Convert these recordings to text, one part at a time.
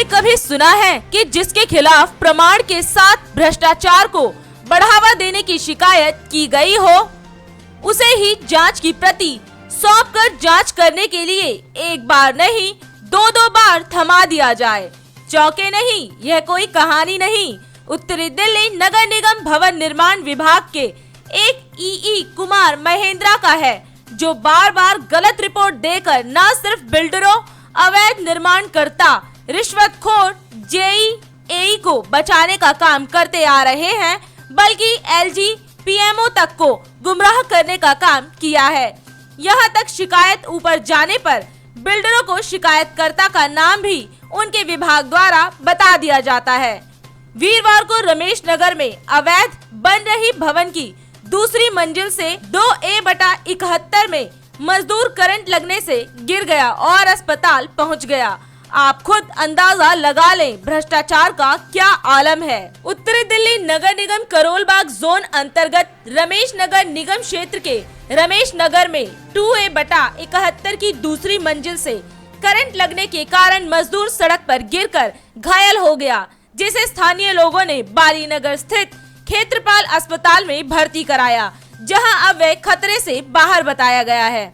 कभी सुना है कि जिसके खिलाफ प्रमाण के साथ भ्रष्टाचार को बढ़ावा देने की शिकायत की गई हो, उसे ही जांच की प्रति सौंपकर जांच करने के लिए एक बार नहीं 2-2 बार थमा दिया जाए? चौंके नहीं, यह कोई कहानी नहीं। उत्तरी दिल्ली नगर निगम भवन निर्माण विभाग के एक ईई कुमार महेंद्रा का है, जो बार बार गलत रिपोर्ट देकर न सिर्फ बिल्डरों, अवैध निर्माणकर्ता, रिश्वतखोर जेईई को बचाने का काम करते आ रहे हैं, बल्कि एलजी पीएमओ तक को गुमराह करने का काम किया है। यहाँ तक शिकायत ऊपर जाने पर बिल्डरों को शिकायतकर्ता का नाम भी उनके विभाग द्वारा बता दिया जाता है। वीरवार को रमेश नगर में अवैध बन रही भवन की दूसरी मंजिल से 2A/71 में मजदूर करंट लगने से गिर गया और अस्पताल पहुंच गया। आप खुद अंदाजा लगा लें भ्रष्टाचार का क्या आलम है। उत्तरी दिल्ली नगर निगम करोल बाग जोन अंतर्गत रमेश नगर निगम क्षेत्र के रमेश नगर में 2A/71 की दूसरी मंजिल से करंट लगने के कारण मजदूर सड़क पर गिरकर घायल हो गया, जिसे स्थानीय लोगों ने बाली नगर स्थित क्षेत्रपाल अस्पताल में भर्ती कराया, जहां अब वे खतरे से बाहर बताया गया है।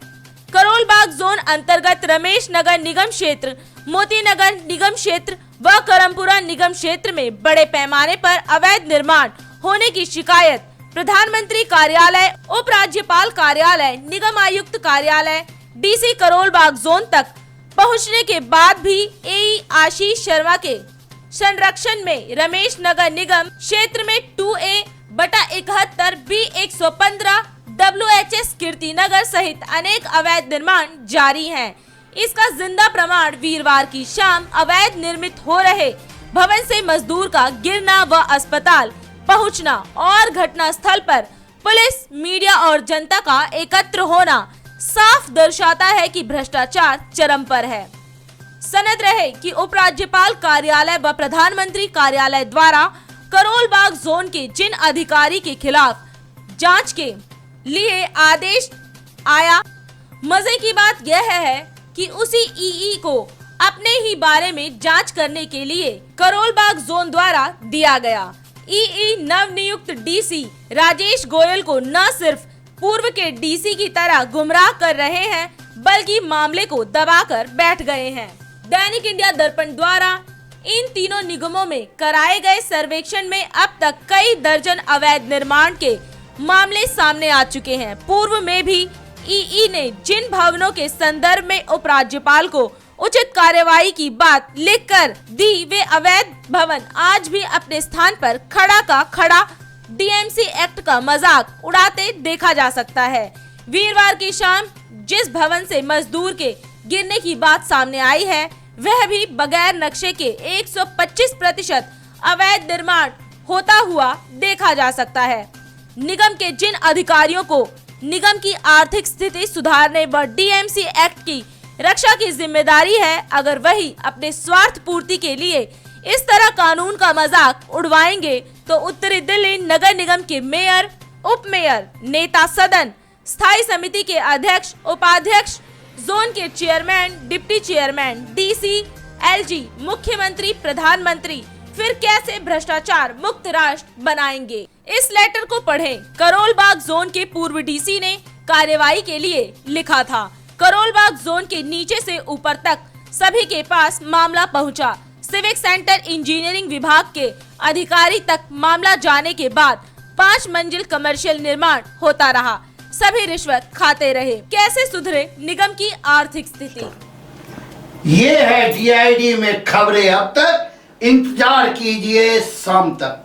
करोल बाग जोन अंतर्गत रमेश नगर निगम क्षेत्र, मोती नगर निगम क्षेत्र व करमपुरा निगम क्षेत्र में बड़े पैमाने पर अवैध निर्माण होने की शिकायत प्रधानमंत्री कार्यालय, उप राज्यपाल कार्यालय, निगम आयुक्त कार्यालय, डीसी करोल बाग जोन तक पहुंचने के बाद भी एई आशीष शर्मा के संरक्षण में रमेश नगर निगम क्षेत्र में 2A/71, B115, WHS Kirti Nagar सहित अनेक अवैध निर्माण जारी हैं। इसका जिंदा प्रमाण वीरवार की शाम अवैध निर्मित हो रहे भवन से मजदूर का गिरना व अस्पताल पहुंचना और घटना स्थल पर पुलिस, मीडिया और जनता का एकत्र होना साफ दर्शाता है कि भ्रष्टाचार चरम पर है। सनद रहे कि उपराज्यपाल कार्यालय व प्रधानमंत्री कार्यालय द्वारा करोल बाग जोन के जिन अधिकारी के खिलाफ जांच के लिए आदेश आया, मजे की बात यह है कि उसी ईई को अपने ही बारे में जांच करने के लिए करोल बाग जोन द्वारा दिया गया। ईई नवनियुक्त डीसी राजेश गोयल को न सिर्फ पूर्व के डीसी की तरह गुमराह कर रहे हैं, बल्कि मामले को दबाकर बैठ गए हैं। दैनिक इंडिया दर्पण द्वारा इन तीनों निगमों में कराए गए सर्वेक्षण में अब तक कई दर्जन अवैध निर्माण के मामले सामने आ चुके हैं। पूर्व में भी ईई ने जिन भवनों के संदर्भ में उपराज्यपाल को उचित कार्यवाही की बात लिखकर दी, वे अवैध भवन आज भी अपने स्थान पर खड़ा का खड़ा डीएमसी एक्ट का मजाक उड़ाते देखा जा सकता है। वीरवार की शाम जिस भवन से मजदूर के गिरने की बात सामने आई है, वह भी बगैर नक्शे के 125% अवैध निर्माण होता हुआ देखा जा सकता है। निगम के जिन अधिकारियों को निगम की आर्थिक स्थिति सुधारने व डीएमसी एक्ट की रक्षा की जिम्मेदारी है, अगर वही अपने स्वार्थ पूर्ति के लिए इस तरह कानून का मजाक उड़वाएंगे, तो उत्तरी दिल्ली नगर निगम के मेयर, उप मेयर, नेता सदन, स्थायी समिति के अध्यक्ष, उपाध्यक्ष, जोन के chairman, deputy chairman, DC, LG, मुख्यमंत्री, प्रधानमंत्री फिर कैसे भ्रष्टाचार मुक्त राष्ट्र बनाएंगे? इस लेटर को पढ़ें। करोल बाग जोन के पूर्व डीसी ने कार्यवाही के लिए लिखा था। करोल बाग जोन के नीचे से ऊपर तक सभी के पास मामला पहुंचा। सिविक सेंटर इंजीनियरिंग विभाग के अधिकारी तक मामला जाने के बाद 5 मंजिल कमर्शियल निर्माण होता रहा। सभी रिश्वत खाते रहे। कैसे सुधरे निगम की आर्थिक स्थिति? ये है DID में खबरें अब तक। इंतजार कीजिए शाम तक।